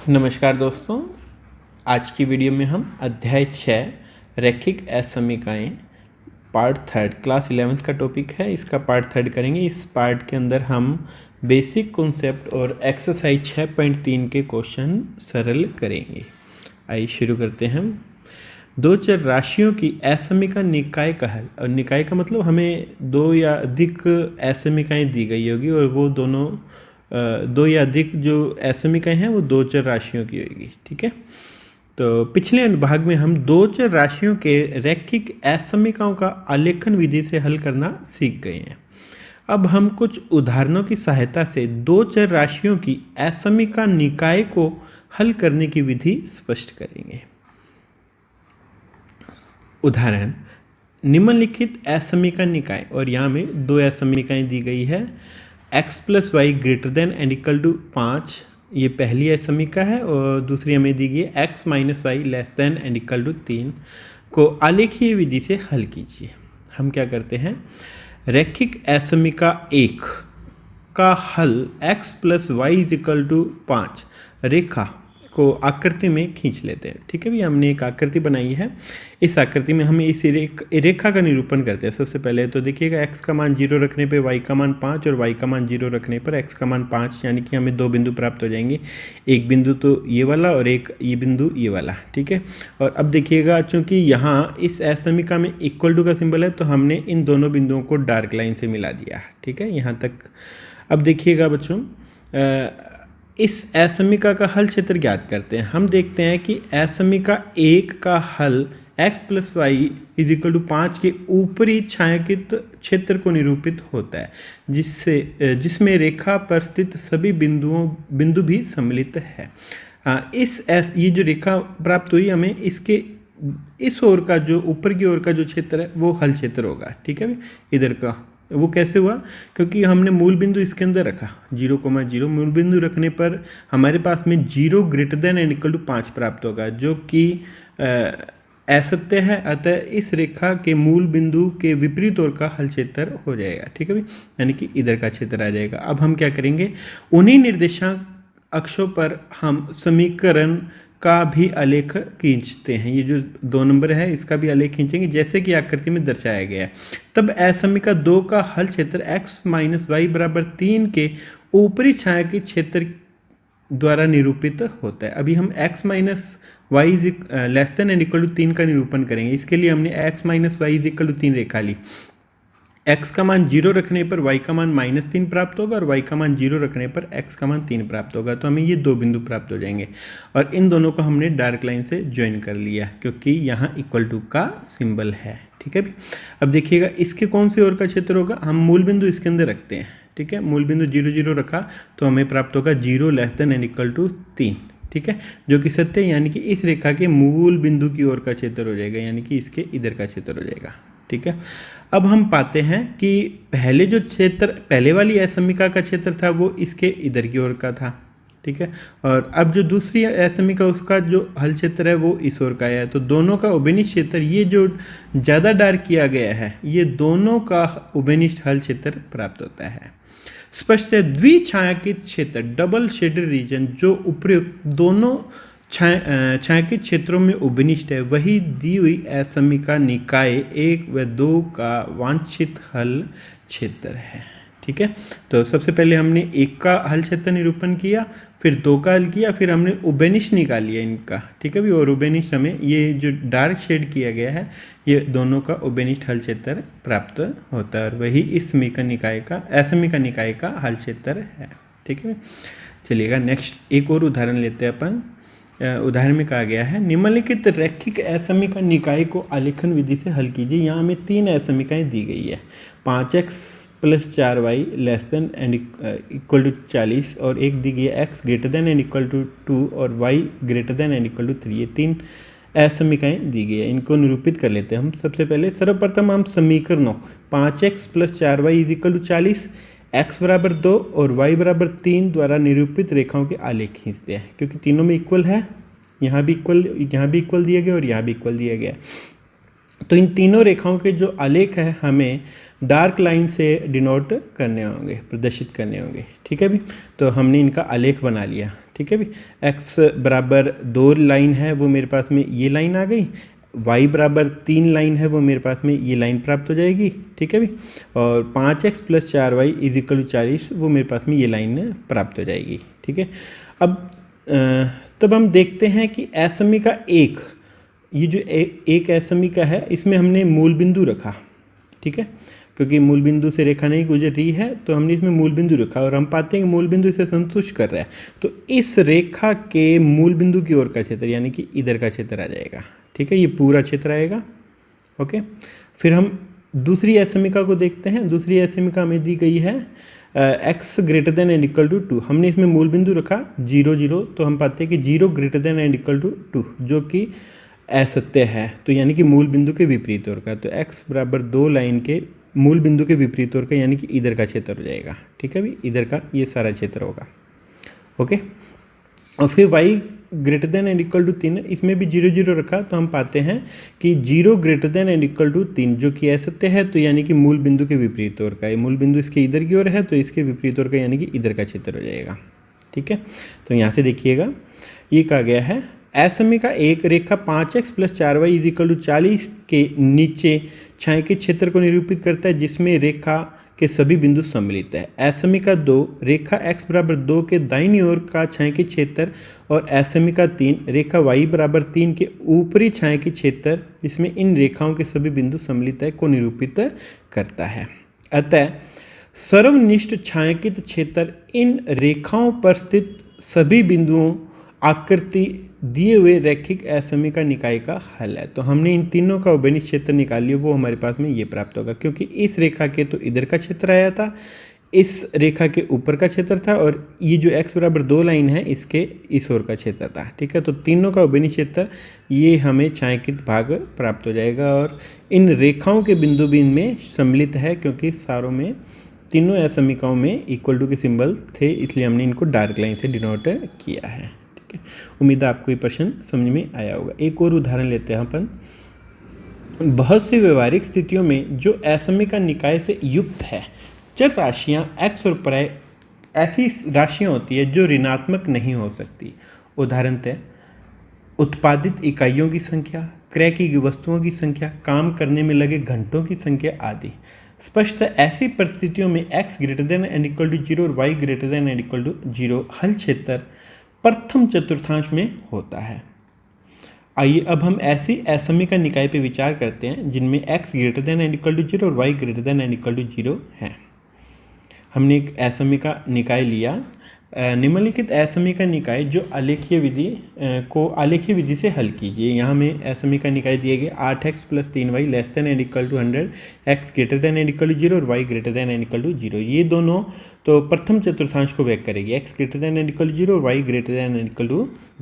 नमस्कार दोस्तों, आज की वीडियो में हम अध्याय 6 रैखिक असमीकाएँ पार्ट 3 क्लास 11th का टॉपिक है। इसका पार्ट 3 करेंगे। इस पार्ट के अंदर हम बेसिक कॉन्सेप्ट और एक्सरसाइज 6.3 के क्वेश्चन सरल करेंगे। आइए शुरू करते हैं। दो चर राशियों की असमीका निकाय का हल, और निकाय का मतलब हमें दो या अधिक असमीकाएँ दी गई होगी और वो दोनों दो या अधिक जो असमीकाएँ हैं वो दो चर राशियों की होगी। ठीक है, तो पिछले भाग में हम दो चर राशियों के रैखिक असमीकाओं का आलेखन विधि से हल करना सीख गए हैं। अब हम कुछ उदाहरणों की सहायता से दो चर राशियों की असमीका निकाय को हल करने की विधि स्पष्ट करेंगे। उदाहरण, निम्नलिखित असमीका निकाय, और यहाँ में दो असमीकाएँ दी गई है। x plus y greater than and equal to 5, ये पहली असमीका है, और दूसरी हमें दी गई है x minus y less than and equal to 3 को आलेखीय विधि से हल कीजिए। हम क्या करते हैं, रैखिक असमीका 1 का हल x plus y is equal to 5 रेखा को आकृति में खींच लेते हैं। ठीक है भी, हमने एक आकृति बनाई है। इस आकृति में हम इस रेखा का निरूपण करते हैं। सबसे पहले तो देखिएगा, x का मान 0 रखने पे y का मान 5 और y का मान 0 रखने पर x का मान 5, यानी कि हमें दो बिंदु प्राप्त हो जाएंगे। एक बिंदु तो ये वाला और एक ये बिंदु ये वाला। ठीक है, और अब देखिएगा, चूँकि यहाँ इस असमीका में इक्वल टू का सिंबल है तो हमने इन दोनों बिंदुओं को डार्क लाइन से मिला दिया। ठीक है, यहाँ तक। अब देखिएगा बच्चों, इस असमीका का हल क्षेत्र ज्ञात करते हैं। हम देखते हैं कि असमीका 1 का हल x plus y is equal to 5 के ऊपरी छायांकित क्षेत्र को निरूपित होता है, जिसमें रेखा पर स्थित सभी बिंदु भी सम्मिलित है। ये जो रेखा प्राप्त हुई हमें, इसके इस ओर का जो ऊपर की ओर का जो क्षेत्र है वो हल क्षेत्र होगा। ठीक है, इधर का वो कैसे हुआ, क्योंकि हमने मूल बिंदु इसके अंदर रखा 0,0। मूल बिंदु रखने पर हमारे पास में 0 greater than and equal to 5 प्राप्त होगा, जो कि असत्य है। अतः इस रेखा के मूल बिंदु के विपरीत ओर का हल क्षेत्र हो जाएगा। ठीक है, यानी कि इधर का क्षेत्र आ जाएगा। अब हम क्या करेंगे, उन्हीं निर्देशांक अक्षों पर हम समीकरण का भी आलेख खींचते हैं। ये जो 2 नंबर है इसका भी आलेख खींचेंगे, जैसे कि आकृति में दर्शाया गया है। तब असमीका 2 का हल क्षेत्र x माइनस वाई बराबर 3 के ऊपरी छायांकित क्षेत्र द्वारा निरूपित होता है। अभी हम x minus y is less than and equal to 3 का निरूपण करेंगे। इसके लिए हमने x minus y is equal to 3 रेखा ली। x का मान 0 रखने पर y का मान -3 प्राप्त होगा, और y का मान 0 रखने पर x का मान 3 प्राप्त होगा। तो हमें ये दो बिंदु प्राप्त हो जाएंगे, और इन दोनों को हमने डार्क लाइन से ज्वाइन कर लिया, क्योंकि यहाँ इक्वल टू का सिंबल है। ठीक है भी, अब देखिएगा इसके कौन सी ओर का क्षेत्र होगा। हम मूल बिंदु इसके अंदर रखते हैं। ठीक है, मूल बिंदु 0 0 रखा तो हमें प्राप्त होगा 0 less than and equal to 3। ठीक है, जो कि सत्य है, यानी कि इस रेखा के मूल बिंदु की ओर का क्षेत्र हो जाएगा, यानी कि इसके इधर का क्षेत्र हो जाएगा। ठीक है, अब हम पाते हैं कि पहले जो क्षेत्र, पहले वाली असमीका का क्षेत्र था वो इसके इधर की ओर का था। ठीक है, और अब जो दूसरी असमीका उसका जो हल क्षेत्र है वो इस ओर का है। तो दोनों का उभयनिष्ठ क्षेत्र, ये जो ज़्यादा डार्क किया गया है, ये दोनों का उभयनिष्ठ हल क्षेत्र प्राप्त होता है। स्पष्ट है, द्विछायांकित क्षेत्र डबल शेडेड रीजन जो उपयुक्त दोनों छायांकित क्षेत्रों में उभयनिष्ठ है, वही दी हुई असमीका निकाय 1 व 2 का वांछित हल क्षेत्र है। ठीक है, तो सबसे पहले हमने 1 का हल क्षेत्र निरूपण किया, फिर 2 का हल किया, फिर हमने उभयनिष्ठ निकाल लिया इनका। ठीक है भी, और उभयनिष्ठ हमें ये जो डार्क शेड किया गया है, ये दोनों का उभयनिष्ठ हल क्षेत्र प्राप्त होता है, और वही इस असमीका निकाय का हल क्षेत्र है। ठीक है, चलिएगा नेक्स्ट एक और उदाहरण लेते हैं अपन। उदाहरण में कहा गया है, निम्नलिखित रैखिक असमीका निकाय को आलेखन विधि से हल कीजिए। यहाँ हमें 3 असमीकाएँ दी गई है, 5x plus 4y less than and equal to 40, और एक दी गई है x greater than and equal to 2 और y greater than and equal to 3। ये 3 असमीकाएँ दी गई है, इनको निरूपित कर लेते हैं हम। सबसे पहले सर्वप्रथम हम समीकरणों 5x plus 4y is equal to 40, x बराबर 2 और y बराबर 3 द्वारा निरूपित रेखाओं के आलेख खींचते हैं, क्योंकि तीनों में इक्वल है। यहाँ भी इक्वल दिया गया और यहाँ भी इक्वल दिया गया। तो इन तीनों रेखाओं के जो आलेख है हमें डार्क लाइन से डिनोट करने होंगे, प्रदर्शित करने होंगे। ठीक है भी, तो हमने इनका आलेख बना लिया। ठीक है भी। x बराबर 2 लाइन है वो मेरे पास में ये लाइन आ गई, y बराबर 3 लाइन है वो मेरे पास में ये लाइन प्राप्त हो जाएगी, ठीक है भी। और 5x + 4y = 40 वो मेरे पास में ये लाइन प्राप्त हो जाएगी, ठीक है। अब तब हम देखते हैं कि असमीका एक, ये जो एक असमीका है इसमें हमने मूल बिंदु रखा, ठीक है, क्योंकि मूल बिंदु से रेखा नहीं गुजर रही है तो हमने इसमें मूल बिंदु रखा और हम पाते हैं कि मूल बिंदु इसे संतुष्ट कर रहा है। तो इस रेखा के मूल बिंदु की ओर का क्षेत्र यानी कि इधर का क्षेत्र आ जाएगा, ठीक है, ये पूरा क्षेत्र आएगा। ओके, फिर हम दूसरी असमीका को देखते हैं। दूसरी असमीका हमें दी गई है x > 2। हमने इसमें मूल बिंदु रखा 0 0, तो हम पाते हैं कि 0 > 2 जो कि असत्य है, तो यानी कि मूल बिंदु के विपरीत ओर का। तो x बराबर 2 लाइन के मूल बिंदु के विपरीत ओर का यानी कि इधर का क्षेत्र हो जाएगा, ठीक है भी, इधर का ये सारा क्षेत्र होगा। ओके, और फिर y > 3, इसमें भी 0 0 रखा, तो हम पाते हैं कि 0 > 3 जो कि असत्य है, तो यानी कि मूल बिंदु के विपरीत ओर का, ये मूल बिंदु इसके इधर की ओर है तो इसके विपरीत ओर का यानी कि इधर का क्षेत्र हो जाएगा, ठीक है। तो यहाँ से देखिएगा ये कहा गया है असमीका एक रेखा 5x + 4y = 40 के नीचे छायांकित क्षेत्र को निरूपित करता है जिसमें रेखा के सभी बिंदु सम्मिलित है। असमीका 2 रेखा x बराबर 2 के दाहिनी ओर का छायांकित क्षेत्र और असमीका 3 रेखा y बराबर 3 के ऊपरी छायांकित क्षेत्र जिसमें इन रेखाओं के सभी बिंदु सम्मिलित है को निरूपित करता है। अतः सर्वनिष्ठ छायांकित क्षेत्र इन रेखाओं पर स्थित सभी बिंदुओं आकृति दिए हुए रैखिक असमीका निकाय का हल है। तो हमने इन तीनों का उभयनिष्ठ क्षेत्र निकाल लिया, वो हमारे पास में ये प्राप्त होगा, क्योंकि इस रेखा के तो इधर का क्षेत्र आया था, इस रेखा के ऊपर का क्षेत्र था, और ये जो x बराबर 2 लाइन है इसके इस ओर का क्षेत्र था, ठीक है। तो तीनों का उभयनिष्ठ क्षेत्र ये हमें छायांकित भाग प्राप्त हो जाएगा, और इन रेखाओं के बिंदु भी इनमें सम्मिलित है, क्योंकि सारों में तीनों असमीकाओं में इक्वल टू के सिंबल थे, इसलिए हमने इनको डार्क लाइन से डिनोट किया है। उम्मीद है आपको ये प्रश्न समझ में आया होगा। एक और उदाहरण लेते हैं अपन। बहुत सी व्यवहारिक स्थितियों में जो असमीका निकाय से युक्त है, चर राशियां x और y ऐसी राशियां होती है जो ऋणात्मक नहीं हो सकती। उदाहरणतः उत्पादित इकाइयों की संख्या, क्रय की वस्तुओं की संख्या, काम करने में लगे घंटों की संख्या आदि। स्पष्टतः ऐसी परिस्थितियों में x > 0 और y > 0 हल क्षेत्र प्रथम चतुर्थांश में होता है। आइए अब हम ऐसी असमीका निकाय पर विचार करते हैं जिनमें x > 0 और y > 0 है। हमने एक असमीका निकाय लिया, निम्नलिखित असमीका निकाय जो आलेखीय विधि को आलेखीय विधि से हल कीजिए। यहाँ में असमीका निकाय दिए गए 8x + 3y <= 100, x > 0 और y > 0। ये दोनों तो प्रथम चतुर्थांश को व्यक्त करेगी, x > 0 और y >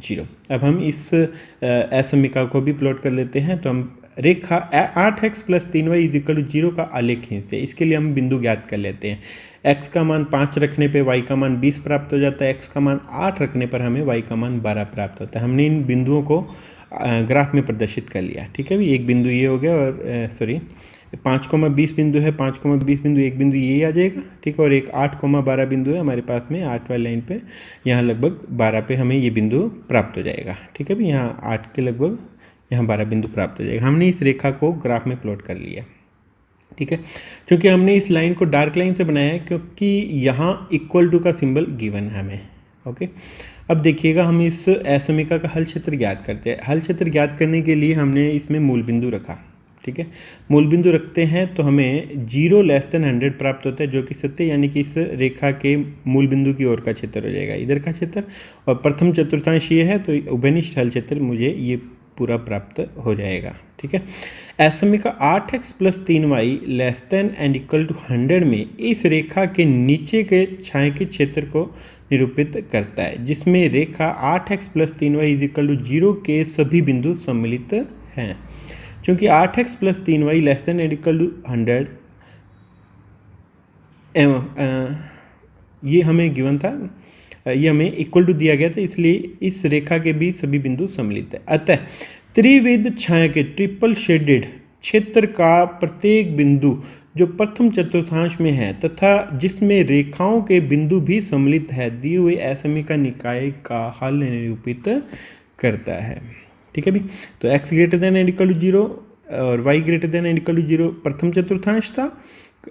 0। अब हम इस असमीका को भी प्लॉट कर लेते हैं। तो हम रेखा 8x + 3y = 0 का आलेख खींचते हैं। इसके लिए हम बिंदु ज्ञात कर लेते हैं। x का मान 5 रखने पे y का मान 20 प्राप्त हो जाता है, x का मान 8 रखने पर हमें y का मान 12 प्राप्त होता है। हमने इन बिंदुओं को ग्राफ में प्रदर्शित कर लिया, ठीक है भी। एक बिंदु ये हो गया, और 5,20 बिंदु है, 5,20 बिंदु, एक बिंदु ये आ जाएगा, ठीक है, और एक 8,12 बिंदु है हमारे पास में 8 वाली लाइन पे। यहाँ लगभग 12 पे हमें ये बिंदु प्राप्त हो जाएगा, ठीक है भी। यहाँ 8 के लगभग यहाँ 12 बिंदु प्राप्त हो जाएगा। हमने इस रेखा को ग्राफ में प्लॉट कर लिया, ठीक है। क्योंकि हमने इस लाइन को डार्क लाइन से बनाया है, क्योंकि यहाँ इक्वल टू का सिंबल गिवन है हमें। ओके, अब देखिएगा हम इस असमीका का हल क्षेत्र ज्ञात करते हैं। हल क्षेत्र ज्ञात करने के लिए हमने इसमें मूल बिंदु रखा, ठीक है। मूल बिंदु रखते हैं तो हमें 0 < 100 प्राप्त होता है, जो कि सत्य, यानी कि इस रेखा के मूल बिंदु की ओर का क्षेत्र हो जाएगा, इधर का क्षेत्र। और प्रथम चतुर्थांश ये है, तो उभयनिष्ठ हल क्षेत्र मुझे ये पूरा प्राप्त हो जाएगा, ठीक है। असमीका 8x + 3y <= 100 में इस रेखा के नीचे के छायांकित क्षेत्र को निरूपित करता है, जिसमें रेखा 8x + 3y = 0 के सभी बिंदु सम्मिलित हैं। क्योंकि 8x + 3y <= 100 ये हमें गिवन था, ये हमें इक्वल टू दिया गया था, इसलिए इस रेखा के भी सभी बिंदु सम्मिलित है। अतः त्रिविध छायांकित ट्रिपल शेडेड क्षेत्र का प्रत्येक बिंदु जो प्रथम चतुर्थांश में है तथा जिसमें रेखाओं के बिंदु भी सम्मिलित है, दिए हुए असमीका निकाय का हल निरूपित करता है। ठीक है भी। तो x greater than and equal to 0 और y greater than and equal to 0 प्रथम चतुर्थांश था,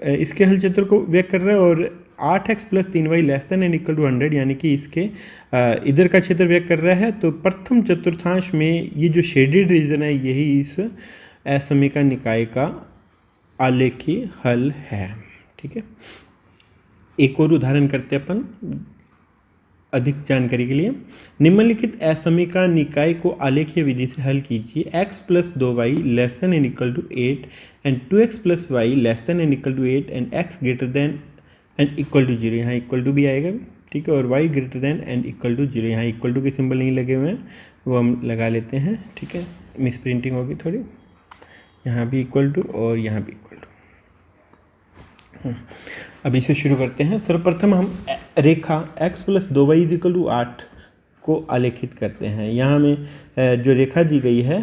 इसके हल क्षेत्र को व्यक्त कर रहा है। और 8x plus 3y less than and equal to 100 यानी कि इसके इधर का क्षेत्र व्यक्त कर रहा है। तो प्रथम चतुर्थांश में ये जो शेडेड रीजन है यही इस असमीका निकाय का आलेखीय हल है। ठीक है, एक और उदाहरण करते हैं अपन अधिक जानकारी के लिए। निम्नलिखित असमीका निकाय को आलेखीय विधि से हल कीजिए। x plus 2y less than and equal to 8 and 2x plus y less than and equal to 8 and x greater than and equal to 0, यहाँ इक्वल टू भी आएगा। ठीक है, और y greater than and equal to 0, यहाँ equal to के symbol नहीं लगे हुए हैं, वो हम लगा लेते हैं। ठीक है, मिस प्रिंटिंग होगी थोड़ी, यहाँ भी इक्वल टू और यहाँ भी इक्वल टू। अब इसे शुरू करते हैं। सर्वप्रथम हम रेखा x plus 2y is equal to 8 को आलेखित करते हैं। यहाँ में जो रेखा दी गई है,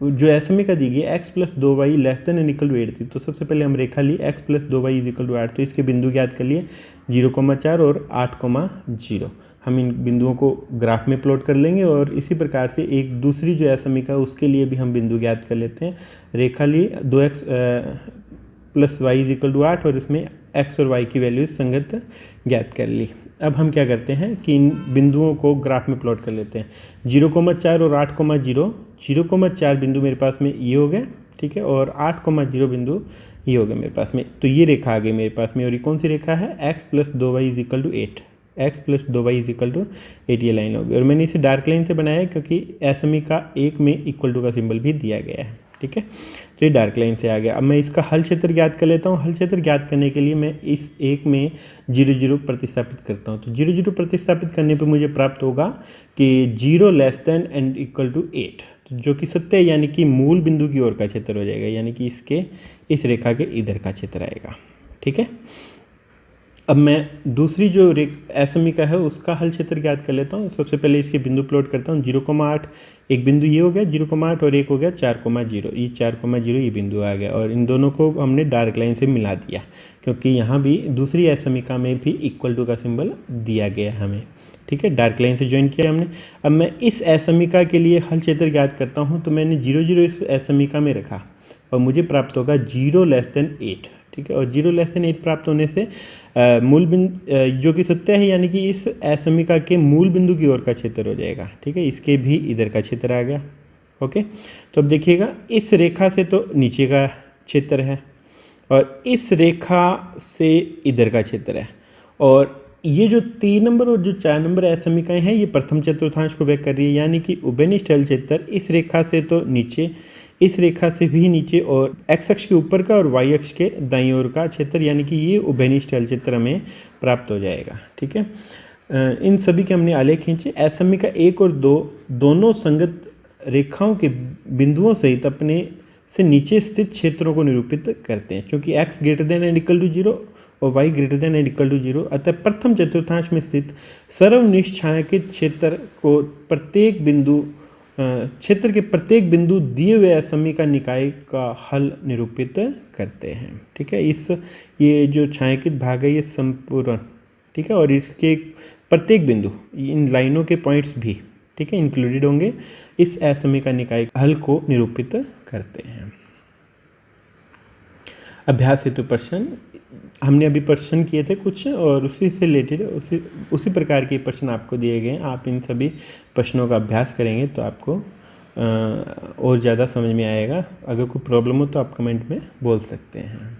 जो असमीका दी गई है x plus 2y less than and equal to 8 थी। तो सबसे पहले हम रेखा ली x plus 2y is equal to 8, तो इसके बिंदु ज्ञात कर लिए 0,4 और 8,0। हम इन बिंदुओं को ग्राफ में प्लॉट कर लेंगे और इसी प्रकार से एक दूसरी जो असमीका उसके लिए भी हम बिंदु ज्ञात कर लेते हैं। रेखा ली 2x plus y is equal to 8 और इसमें x और y की वैल्यूज संगत ज्ञात कर ली। अब हम क्या करते हैं कि इन बिंदुओं को ग्राफ में प्लॉट कर लेते हैं। 0,4 और 8,0, 0,4 बिंदु मेरे पास में ये हो गया। ठीक है, और 8,0 बिंदु ये हो गया मेरे पास में। तो ये रेखा आ गई मेरे पास में, और ये कौन सी रेखा है, x plus 2y is equal to 8, x plus 2y is equal to 8 ये लाइन होगी। और मैंने इसे डार्क लाइन से बनाया क्योंकि असमीका 1 में इक्वल टू का सिंबल भी दिया गया है। ठीक है, तो ये डार्क लाइन से आ गया। अब मैं इसका हल क्षेत्र ज्ञात कर लेता हूँ। हल क्षेत्र ज्ञात करने के लिए मैं इस एक में 0,0 प्रतिस्थापित करता हूँ। तो 0,0 प्रतिस्थापित करने पे मुझे प्राप्त होगा कि 0 less than and equal to 8, जो कि सत्य है, यानी कि मूल बिंदु की ओर का क्षेत्र हो जाएगा, यानी कि इसके इस रेखा के इधर का क्षेत्र आएगा। ठीक है, अब मैं दूसरी जो असमीका है उसका हल क्षेत्र ज्ञात कर लेता हूँ। सबसे पहले इसके बिंदु प्लॉट करता हूँ। 0,8 एक बिंदु ये हो गया 0,8 और एक हो गया 4,0, ये 4,0 ये बिंदु आ गया, और इन दोनों को हमने डार्क लाइन से मिला दिया क्योंकि यहाँ भी दूसरी असमीका में भी इक्वल टू का सिंबल दिया गया हमें। ठीक है, डार्क लाइन से ज्वाइन किया हमने। अब मैं इस असमीका के लिए हल क्षेत्र ज्ञात करता हूँ। तो मैंने 0,0 इस असमीका में रखा और मुझे प्राप्त होगा 0 लेस देन 8। ठीक है, और 0 लेस देन 8 प्राप्त होने से मूल बिंदु जो कि सत्य है, यानी कि इस असमीका के मूल बिंदु की ओर का क्षेत्र हो जाएगा। ठीक है, इसके भी इधर का क्षेत्र आ गया। ओके, तो अब देखिएगा इस रेखा से तो नीचे का क्षेत्र है और इस रेखा से इधर का क्षेत्र है, और ये जो 3 नंबर और जो 4 नंबर असमीकाएँ हैं ये प्रथम चतुर्थांश को व्यक्त कर रही है, यानी कि उभयनिष्ठ हल क्षेत्र इस रेखा से तो नीचे, इस रेखा से भी नीचे, और x अक्ष के ऊपर का और y अक्ष के दाईं ओर का क्षेत्र, यानी कि ये उभयनिष्ठ हल क्षेत्र हमें प्राप्त हो जाएगा। ठीक है, इन सभी के हमने आलेख खींचे। असमीका 1 और 2 दोनों संगत रेखाओं के बिंदुओं सहित अपने से नीचे स्थित क्षेत्रों को निरूपित करते हैं। क्योंकि x greater than and equal to 0 और y greater than and equal to 0, अतः प्रथम चतुर्थांश में स्थित सर्वनिष्ठ छायांकित क्षेत्र को प्रत्येक बिंदु क्षेत्र के प्रत्येक बिंदु दिए हुए असमीका निकाय का हल निरूपित करते हैं। ठीक है, ये जो छायांकित भाग है ये संपूर्ण, ठीक है, और इसके प्रत्येक बिंदु इन लाइनों के पॉइंट्स भी, ठीक है, इंक्लूडेड होंगे, इस असमीका निकाय हल को निरूपित करते हैं। अभ्यास हेतु प्रश्न हमने अभी प्रश्न किए थे कुछ, और उसी से रिलेटेड उसी प्रकार के प्रश्न आपको दिए गए हैं। आप इन सभी प्रश्नों का अभ्यास करेंगे तो आपको और ज़्यादा समझ में आएगा। अगर कोई प्रॉब्लम हो तो आप कमेंट में बोल सकते हैं।